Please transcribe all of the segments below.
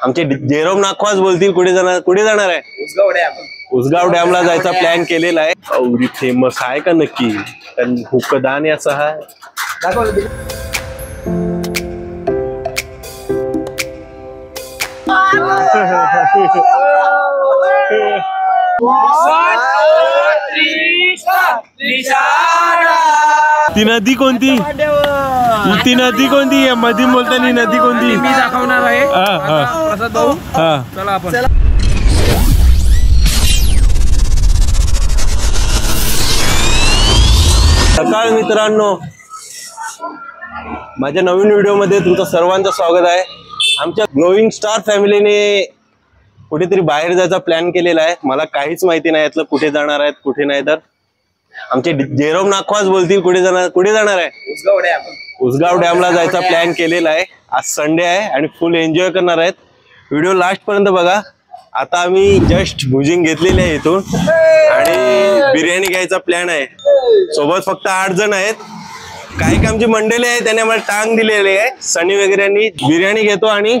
आमचे जेरोम नाखवास बोलतील कुठे जाणार आहे? उसगाव डॅमला जायचा प्लॅन केलेला आहे. औरी फेमस आहे का नक्की? कारण हुक्कदान याचा आहे. ती नदी कोणती? ती नदी कोणती? मधी बोलताना नदी कोणती? मी दाखवणार आहे. प्रसाद भाऊ, चला आपण. सकाळ मित्रांनो, माझ्या नवीन व्हिडिओ मध्ये तुमचं सर्वांचं स्वागत आहे. आमच्या ग्रोविंग स्टार फॅमिलीने कुठेतरी बाहेर जायचा प्लॅन केलेला आहे. मला काहीच माहिती नाही यातलं कुठे जाणार आहेत कुठे नाही. तर आमचे जेरोम नाखवास बोलतील कुठे जाणार आहे? उसगाव डॅमला जायचा प्लॅन केलेला आहे. आज संडे आहे आणि फुल एन्जॉय करणार आहेत. व्हिडिओ लास्ट पर्यंत बघा. आता आम्ही जस्ट भुजिंग घेतलेली आहे इथून आणि बिर्याणी घ्यायचा प्लॅन आहे. सोबत फक्त 8 जण आहेत. काही आमची मंडळी आहे त्याने आम्हाला टांग दिलेली आहे. सनी वगैरे बिर्याणी घेतो आणि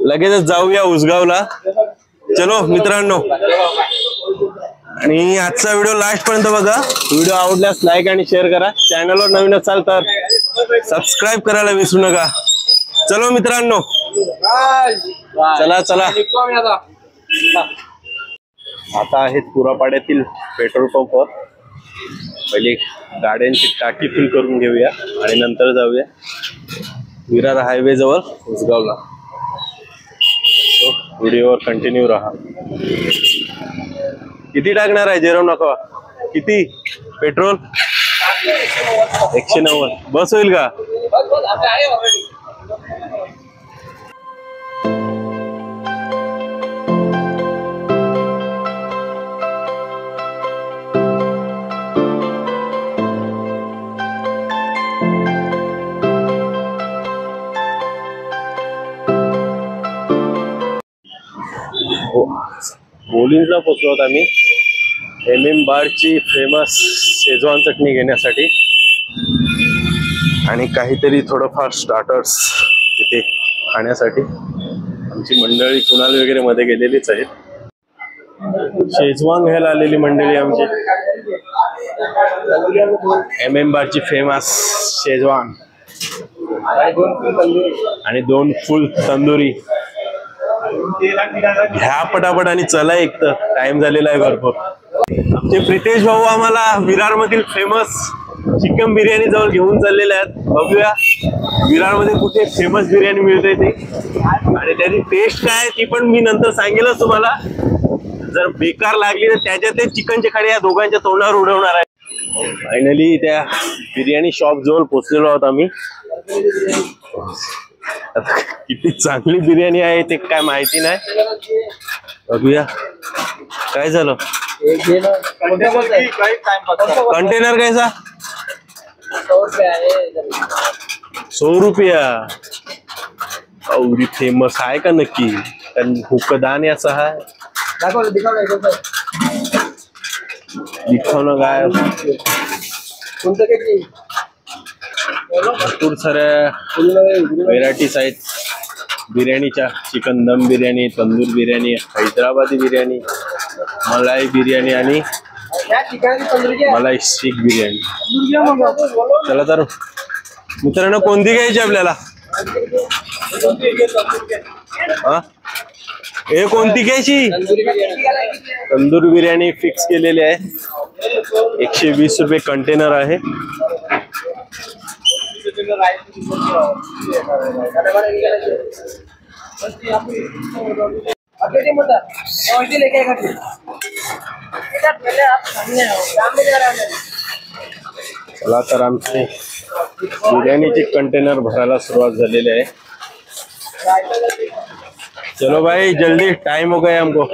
लगेचच जाऊया उसगावला. चलो मित्रांनो, आणि आजचा व्हिडिओ लास्ट पर्यंत बघा. व्हिडिओ आवडल्यास लाईक आणि शेअर करा. चॅनलवर नवीन असाल तर सबस्क्राईब करायला विसरू नका. चलो मित्रांनो, चला चला. आता आहेत पुरापाड्यातील पेट्रोल पंपवर. पहिले गाड्यांची टाकी फुल करून घेऊया आणि नंतर जाऊया विरार हायवे जवळ उसगावला. व्हिडिओवर कंटिन्यू राहा. किती टाकणार आहे जेरोम नाखवा? किती पेट्रोल? 190. बस होईल का? बोलिंजला पोचलो आहोत आम्ही MM बारची फेमस शेजवान चटणी घेण्यासाठी आणि काहीतरी थोडंफार स्टार्टर्स तिथे खाण्यासाठी. आमची मंडळी कुणाल वगैरे मध्ये गेलेलीच आहेत. शेजवान घ्यायला आलेली मंडळी आमची. MM बारची फेमस शेजवान आणि 2 फुल तंदुरी घ्या पटापट आणि चला. एक तर टाइम झालेला आहे भरपूर. आमचे प्रितेश भाऊ आम्हाला विरार मधील फेमस चिकन बिर्याणी जवळ घेऊन चाललेले आहेत. बघूया विरार मध्ये कुठे फेमस बिर्याणी मिळते ती आणि त्याची टेस्ट काय ती पण मी नंतर सांगेलच तुम्हाला. जर बेकार लागली तर त्याच्यात चिकनचे खाडे या दोघांच्या तोंडावर उडवणार आहे. फायनली त्या बिर्याणी शॉप जवळ पोहोचलेलो आहोत आम्ही. किती चांगली बिर्याणी आहे ते काय माहिती नाही. बघूया काय झालं. कंटेनर कैसा? 100 रुपया. औरी फेमस आहे का नक्की? कारण हुक्कदान याचा आहे. दिखाव ना काय भरपूर साऱ्या व्हेरायटीज आहेत बिर्याणीच्या. चिकन दम बिर्याणी, तंदूर बिर्याणी, हैदराबादी बिर्याणी, मलाई बिर्याणी आणि मलाई शीख बिर्याणी. चला तर मित्रांनो, कोणती घ्यायची आपल्याला? हे कोणती घ्यायची? तंदूर बिर्याणी फिक्स केलेली आहे. 120 रुपये कंटेनर आहे. चला तर आमचे बिर्याणीचे कंटेनर भरायला सुरुवात झालेली आहे. चलो भाई जल्दी, टाइम हो गया हमको.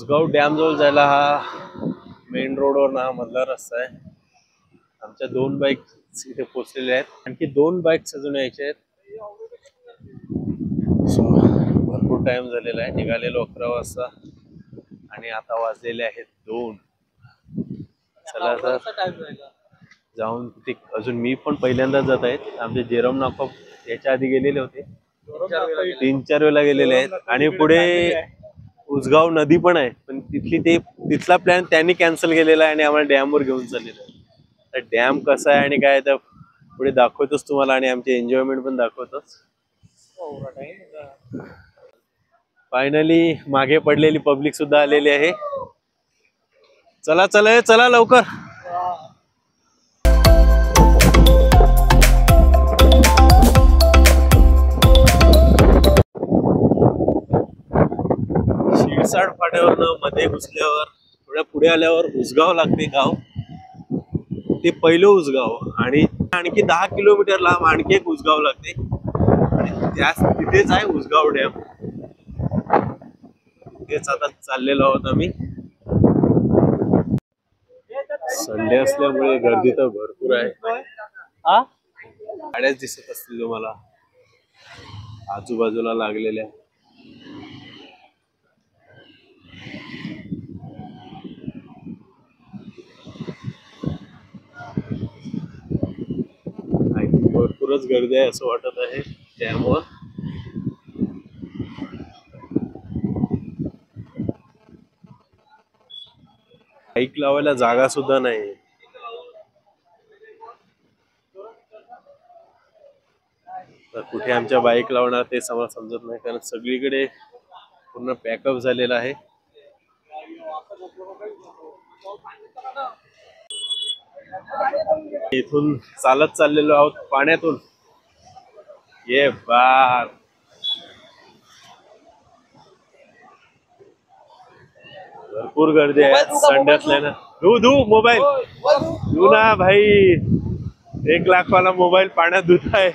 उसगाव डॅम जवळ जायला हा मेन रोडवर हा मधला रस्ता आहे. आमच्या 2 बाईक इथे पोहोचलेल्या आहेत. आणखी 2 बाईक्स अजून यायचे आहेत. भरपूर टाइम झालेला आहे. निघालेलो 11 वाजता आणि आता वाजलेले आहेत 2. चला तर जाऊन अजून मी पण पहिल्यांदाच जात आहेत. आमचे जेरम नाकॉप याच्या आधी गेलेले होते, 3-4 वेळेला गेलेले आहेत. आणि पुढे उसगाव नदी पण आहे, पण तिथला प्लॅन त्यांनी कॅन्सल केलेला आहे आणि आम्हाला डॅमवर घेऊन चाललेलं आहे. तर डॅम कसा आहे आणि काय तर पुढे दाखवतोच तुम्हाला आणि आमचे एन्जॉयमेंट पण दाखवतोच. फायनली मागे पडलेली पब्लिक सुद्धा आलेली आहे. चला चला चला लवकर. शिरसाड फाट्यावरनं मध्ये घुसल्यावर थोड्या पुढे आल्यावर उसगाव लागते गाव. ते पहिलं उसगाव आणि आणखी 10 किलोमीटर लांब आणखी एक उसगाव लागते आणि तिथेच आहे उसगाव डॅम. तेच आता चाललेलो आहोत आम्ही. संडे असल्यामुळे गर्दी तर भरपूर आहे. गाड्याच दिसत असतील तुम्हाला आजूबाजूला लागलेल्या. भरपूरच गर्दी आहे असं वाटत आहे डॅमवर. बाईक लावायला जागा सुद्धा नाही. तर कुठे आमच्या बाईक लावणार ते मला समजत नाही, कारण सगळीकडे पूर्ण पॅकअप झालेला आहे. इथून चालत चाललेलो आहोत पाण्यातून. ये बार भरपूर गर्दी आहे संडेतल्या ना. धू मोबाईल धू ना भाई. 1 लाख वाला मोबाईल पाण्यात धुत आहे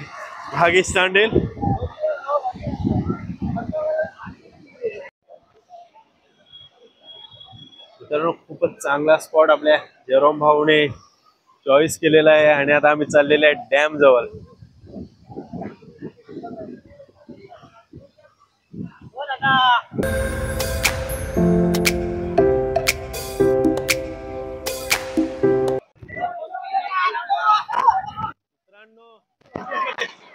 भागेश सांडेल. तर खूपच चांगला स्पॉट आपल्या जेरोम भाऊने चॉईस केलेला आहे आणि आता आम्ही चाललेले आहे डॅम जवळ.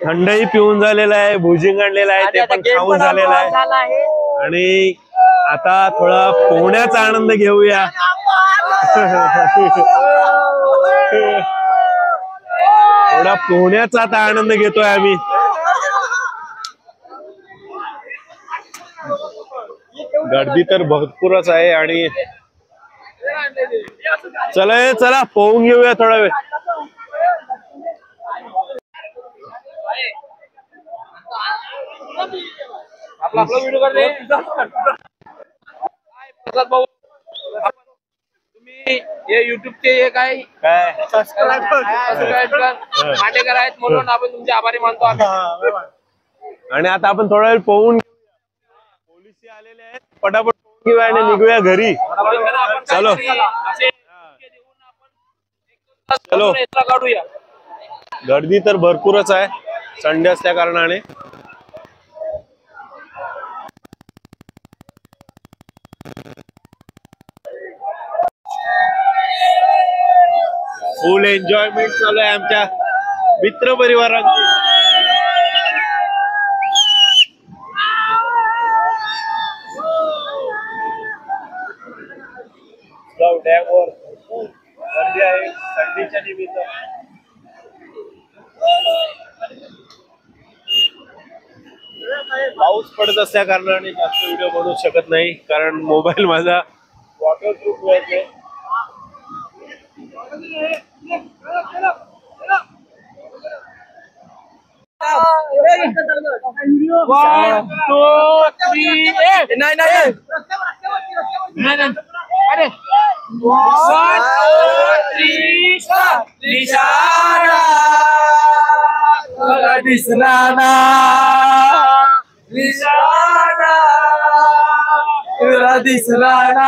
थंडही पिऊन झालेला आहे, भुजिंग आणलेला आहे ते पण खाऊन झालेला आहे आणि आता थोडा पोहण्याचा आनंद घेऊया. थोडा पोहण्याचा आता आनंद घेतोय आम्ही. गर्दी तर भरपूरच आहे आणि चला पोहून घेऊया थोडा वेळ. आपला व्हिडिओ करते प्रसाद भाऊ. तुम्ही हे युट्यूबचे हे काय सबस्क्राईब मांडेकर आहेत म्हणून आपण तुमचे आभारी मानतो आम्ही. आणि आता आपण थोडा वेळ पोहून पोलिस आलेले आहेत, पटापट पोहून घेऊया आणि निघूया घरी. चलो चलो. काढूया. गर्दी तर भरपूरच आहे संडे असल्या कारणाने. फुल एन्जॉयमेंट चालू आहे आमच्या मित्र परिवारांची. डॅमवर गर्दी आहे संडेच्या निमित्त. पाऊस पडत असल्या कारणाने जास्त व्हिडिओ बनवू शकत नाही, कारण मोबाईल माझा वॉटरप्रूफ आहे. 1 2 3 नाही. अरे 1 2 3 निशाणा दिसला ना निशाणा तुला दिसला ना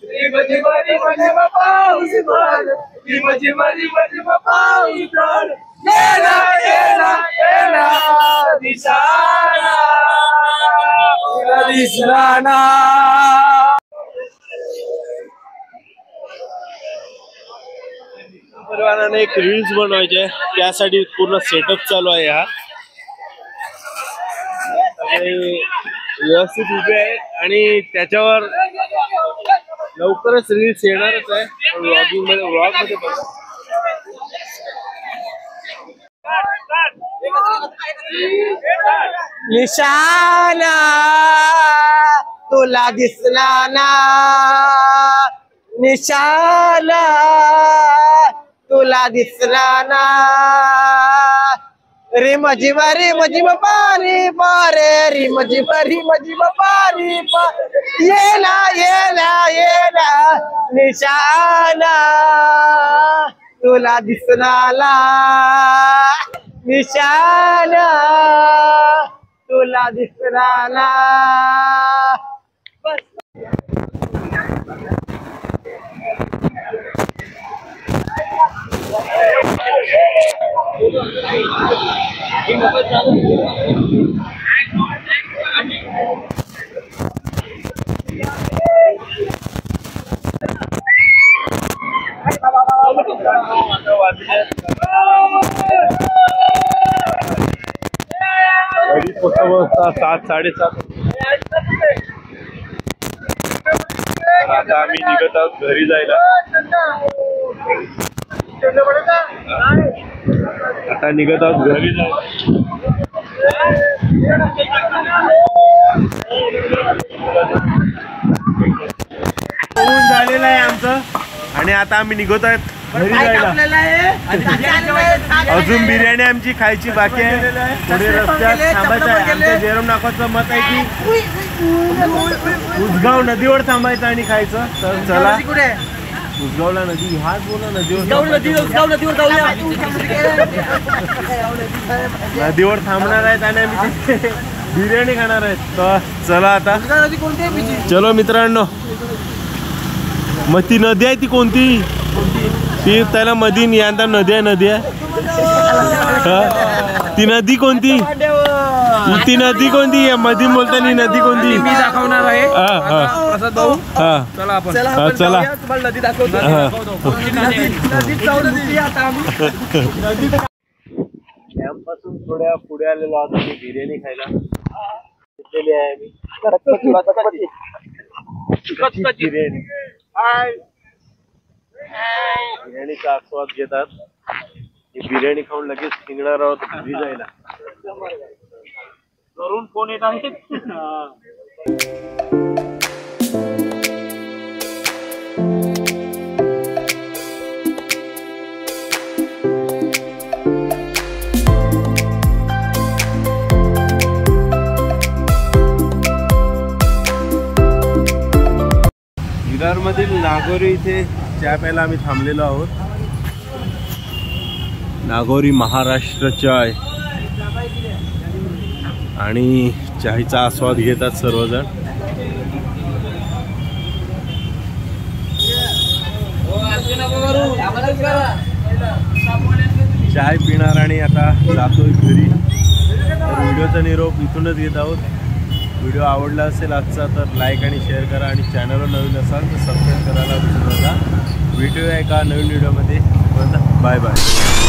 रिम झिम रिम झिम पाऊस पड रिम झिम रिम झिम पाऊस पड येला येला येला दिसाना तुला दिसला ना. परिवाराने एक रील्स बनवायचे त्यासाठी पूर्ण सेटअप चालू आहे. हा व्यवस्थित उभे आहे आणि त्याच्यावर लवकरच रील्स येणारच आहे. व्लॉगिंग मध्ये व्लॉग मध्ये निशाना तुला दिसला ना निशाना तुला दिसला ना रिम झिम पारी पारे रिम झिम पारी पा येला येला येला निशाना तुला दिसला ना निशाना तुला दिसला ना. सात 7:30 आता आम्ही निघत आहोत घरी जायला. आता निघत आहोत घरी जायला. झालेलं आहे आमचं आणि आता आम्ही निघत आहेत घरी जायला. अजून बिर्याणी आमची खायची बाकी आहे. पुढे रस्त्यात थांबायचं आहे. आमच्या जयराम नाकाचं मत आहे की उसगाव नदीवर थांबायचं आणि खायचं. तर चला उसगावला नदी हाच बोला नदीवर थांबणार आहेत आणि आम्ही बिर्याणी खाणार आहेत. तर चला आता चलो मित्रांनो. मग ती नदी आहे ती कोणती ती त्याला मधी यंदा नदी आहे ती नदी कोणती ती नदी कोणती मधी बोलताना नदी कोणती मी दाखवणार आहे. चला आपण चला नदी दाखवतो. कॅम्पपासून थोड्या पुढे आलेलो आहोत आम्ही बिर्याणी खायला. घेतलेली आहे आम्ही बिर्याणी. बिर्याणीचा आस्वाद घेतात. बिर्याणी खाऊन लगेच निघणार आहोत घरी जायला. घरून फोन येत आहे. विरारमधील नागोरी इथे चहा प्यायला आम्ही थांबलेलो आहोत. नागोरी महाराष्ट्र चाय आणि चायचा आस्वाद घेतात सर्वजण. चाय पिणार आणि आता जातोय घरी. व्हिडिओचा निरोप इथूनच घेत आहोत. व्हिडिओ आवडला असेल आजचा तर लाईक आणि शेअर करा आणि चॅनलवर नवीन असाल तर सबस्क्राईब करायला विसरू नका. भेटूया एका नवीन व्हिडिओमध्ये. Bye bye.